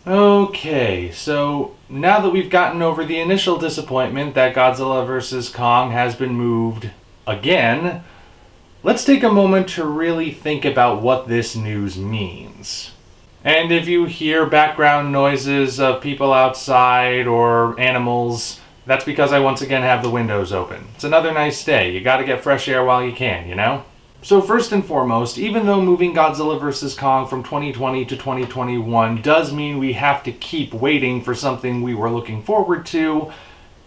Okay, so now that we've gotten over the initial disappointment that Godzilla vs. Kong has been moved again, let's take a moment to really think about what this news means. And if you hear background noises of people outside or animals, that's because I once again have the windows open. It's another nice day. You gotta get fresh air while you can, you know? So first and foremost, even though moving Godzilla vs. Kong from 2020 to 2021 does mean we have to keep waiting for something we were looking forward to,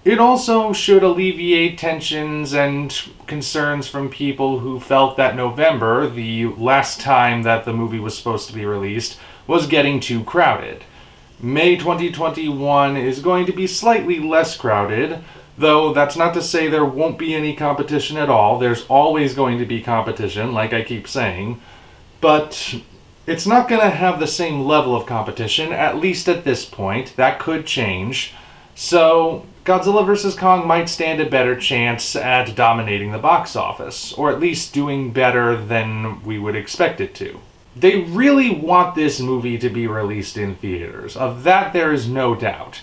it also should alleviate tensions and concerns from people who felt that November, the last time that the movie was supposed to be released, was getting too crowded. May 2021 is going to be slightly less crowded, though that's not to say there won't be any competition at all. There's always going to be competition, like I keep saying. But it's not going to have the same level of competition, at least at this point. That could change. So Godzilla vs. Kong might stand a better chance at dominating the box office, or at least doing better than we would expect it to. They really want this movie to be released in theaters. Of that there is no doubt.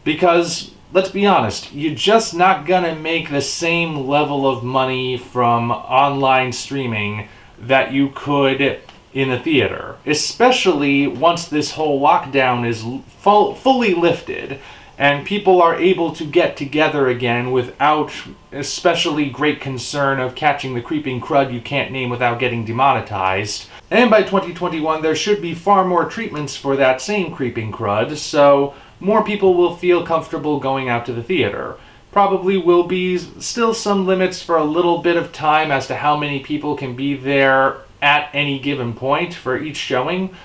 Because let's be honest, you're just not gonna make the same level of money from online streaming that you could in a theater. Especially once this whole lockdown is fully lifted and people are able to get together again without especially great concern of catching the creeping crud you can't name without getting demonetized. And by 2021 there should be far more treatments for that same creeping crud, so more people will feel comfortable going out to the theater. Probably will be still some limits for a little bit of time as to how many people can be there at any given point for each showing,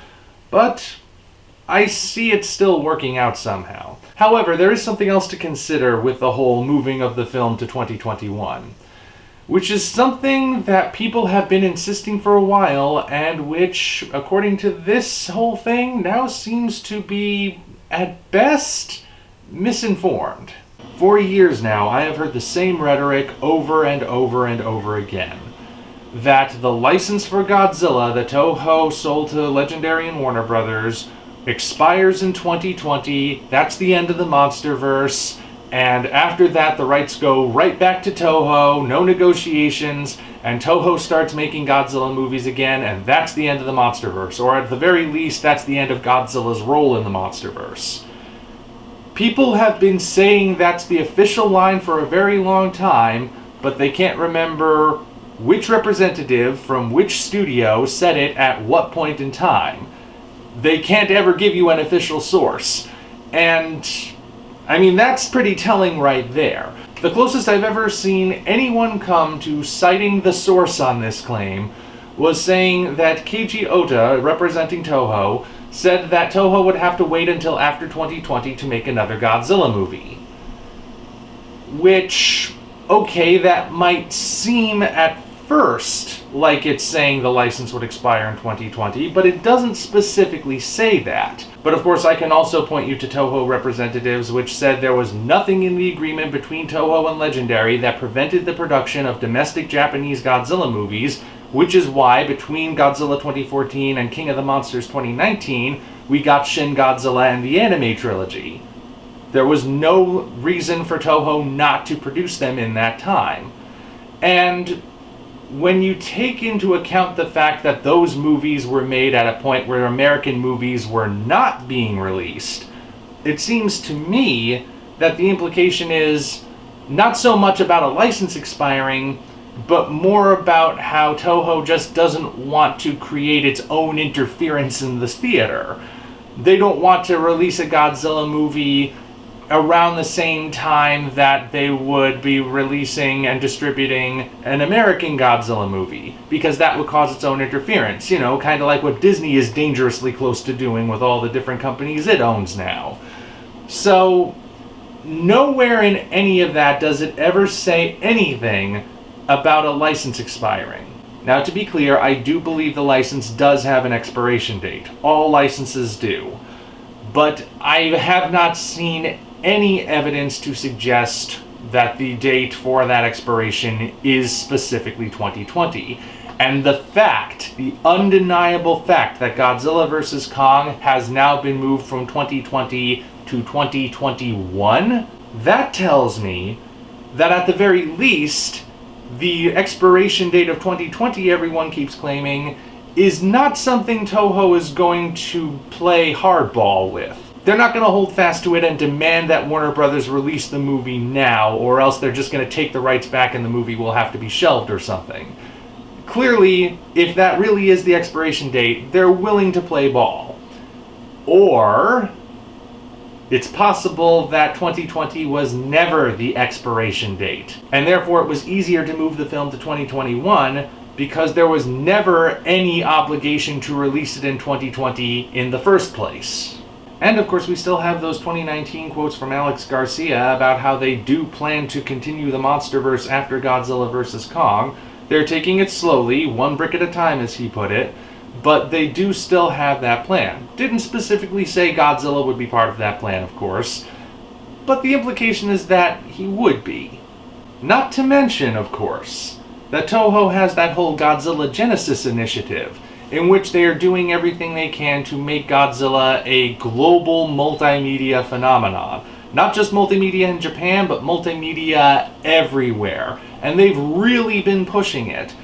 but I see it still working out somehow. However, there is something else to consider with the whole moving of the film to 2021, which is something that people have been insisting for a while and which, according to this whole thing, now seems to be at best, misinformed. For years now, I have heard the same rhetoric over and over and over again. That the license for Godzilla that Toho sold to Legendary and Warner Brothers expires in 2020, that's the end of the MonsterVerse, and after that the rights go right back to Toho, no negotiations, and Toho starts making Godzilla movies again, and that's the end of the MonsterVerse. Or at the very least, that's the end of Godzilla's role in the MonsterVerse. People have been saying that's the official line for a very long time, but they can't remember which representative from which studio said it at what point in time. They can't ever give you an official source. And I mean, that's pretty telling right there. The closest I've ever seen anyone come to citing the source on this claim was saying that Keiji Ota, representing Toho, said that Toho would have to wait until after 2020 to make another Godzilla movie. Which, okay, that might seem at first like it's saying the license would expire in 2020, but it doesn't specifically say that. But of course I can also point you to Toho representatives which said there was nothing in the agreement between Toho and Legendary that prevented the production of domestic Japanese Godzilla movies, which is why between Godzilla 2014 and King of the Monsters 2019, we got Shin Godzilla and the anime trilogy. There was no reason for Toho not to produce them in that time. And when you take into account the fact that those movies were made at a point where American movies were not being released, it seems to me that the implication is not so much about a license expiring, but more about how Toho just doesn't want to create its own interference in the theater. They don't want to release a Godzilla movie around the same time that they would be releasing and distributing an American Godzilla movie, because that would cause its own interference, you know, kind of like what Disney is dangerously close to doing with all the different companies it owns now. So, nowhere in any of that does it ever say anything about a license expiring. Now, to be clear, I do believe the license does have an expiration date. All licenses do. But I have not seen any evidence to suggest that the date for that expiration is specifically 2020. And the undeniable fact that Godzilla vs. Kong has now been moved from 2020 to 2021, that tells me that at the very least, the expiration date of 2020 everyone keeps claiming is not something Toho is going to play hardball with. They're not going to hold fast to it and demand that Warner Brothers release the movie now, or else they're just going to take the rights back and the movie will have to be shelved or something. Clearly, if that really is the expiration date, they're willing to play ball. Or it's possible that 2020 was never the expiration date, and therefore it was easier to move the film to 2021 because there was never any obligation to release it in 2020 in the first place. And of course we still have those 2019 quotes from Alex Garcia about how they do plan to continue the MonsterVerse after Godzilla vs. Kong. They're taking it slowly, one brick at a time as he put it, but they do still have that plan. Didn't specifically say Godzilla would be part of that plan, of course, but the implication is that he would be. Not to mention, of course, that Toho has that whole Godzilla Genesis initiative, in which they are doing everything they can to make Godzilla a global multimedia phenomenon. Not just multimedia in Japan, but multimedia everywhere. And they've really been pushing it.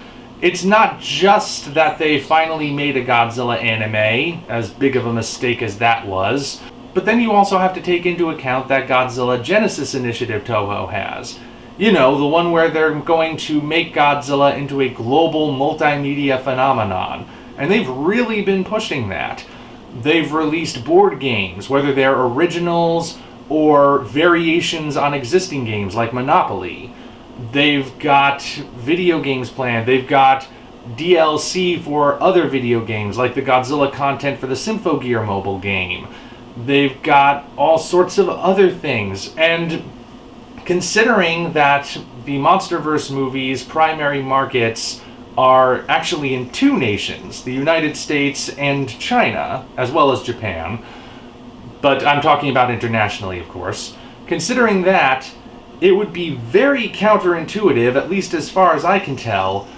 It's not just that they finally made a Godzilla anime, as big of a mistake as that was, but then you also have to take into account that Godzilla Genesis initiative Toho has. You know, the one where they're going to make Godzilla into a global multimedia phenomenon. And they've really been pushing that. They've released board games, whether they're originals or variations on existing games like Monopoly. They've got video games planned. They've got DLC for other video games, like the Godzilla content for the Symphogear mobile game. They've got all sorts of other things. And considering that the MonsterVerse movies' primary markets are actually in two nations, the United States and China, as well as Japan, but I'm talking about internationally, of course. Considering that, it would be very counterintuitive, at least as far as I can tell,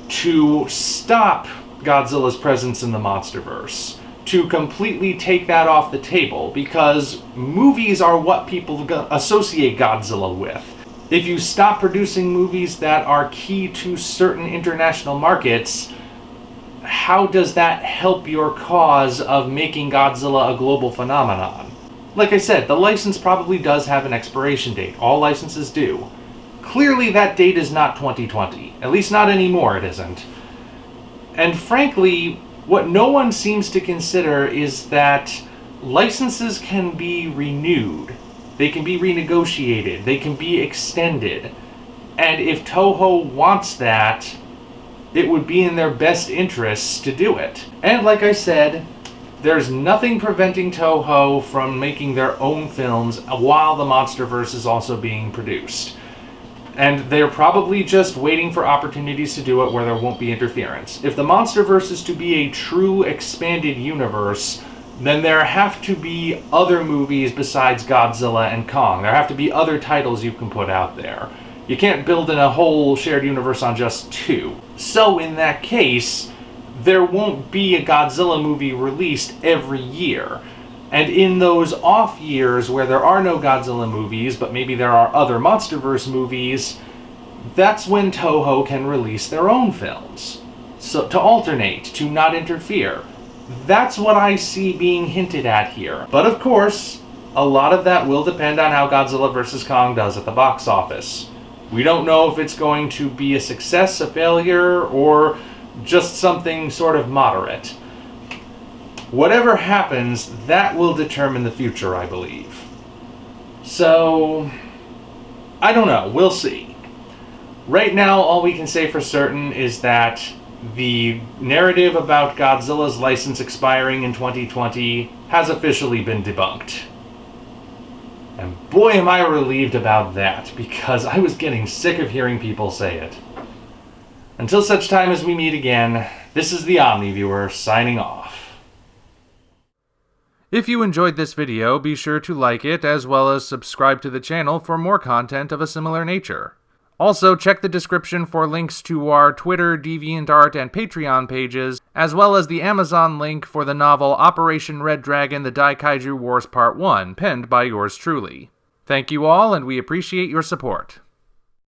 to stop Godzilla's presence in the MonsterVerse, to completely take that off the table, because movies are what people associate Godzilla with. If you stop producing movies that are key to certain international markets, how does that help your cause of making Godzilla a global phenomenon? Like I said, the license probably does have an expiration date. All licenses do. Clearly that date is not 2020. At least not anymore, it isn't. And frankly, what no one seems to consider is that licenses can be renewed. They can be renegotiated. They can be extended. And if Toho wants that, it would be in their best interests to do it. And like I said, there's nothing preventing Toho from making their own films while the MonsterVerse is also being produced. And they're probably just waiting for opportunities to do it where there won't be interference. If the MonsterVerse is to be a true expanded universe, then there have to be other movies besides Godzilla and Kong. There have to be other titles you can put out there. You can't build in a whole shared universe on just two. So in that case, there won't be a Godzilla movie released every year. And in those off years where there are no Godzilla movies, but maybe there are other MonsterVerse movies, that's when Toho can release their own films. So to alternate, to not interfere. That's what I see being hinted at here. But of course, a lot of that will depend on how Godzilla vs. Kong does at the box office. We don't know if it's going to be a success, a failure, or just something sort of moderate. Whatever happens, that will determine the future, I believe. So, I don't know. We'll see. Right now, all we can say for certain is that the narrative about Godzilla's license expiring in 2020 has officially been debunked. And boy am I relieved about that, because I was getting sick of hearing people say it. Until such time as we meet again, this is the Omni Viewer signing off. If you enjoyed this video, be sure to like it as well as subscribe to the channel for more content of a similar nature. Also, check the description for links to our Twitter, DeviantArt, and Patreon pages, as well as the Amazon link for the novel Operation Red Dragon: The Daikaiju Wars Part 1, penned by yours truly. Thank you all, and we appreciate your support.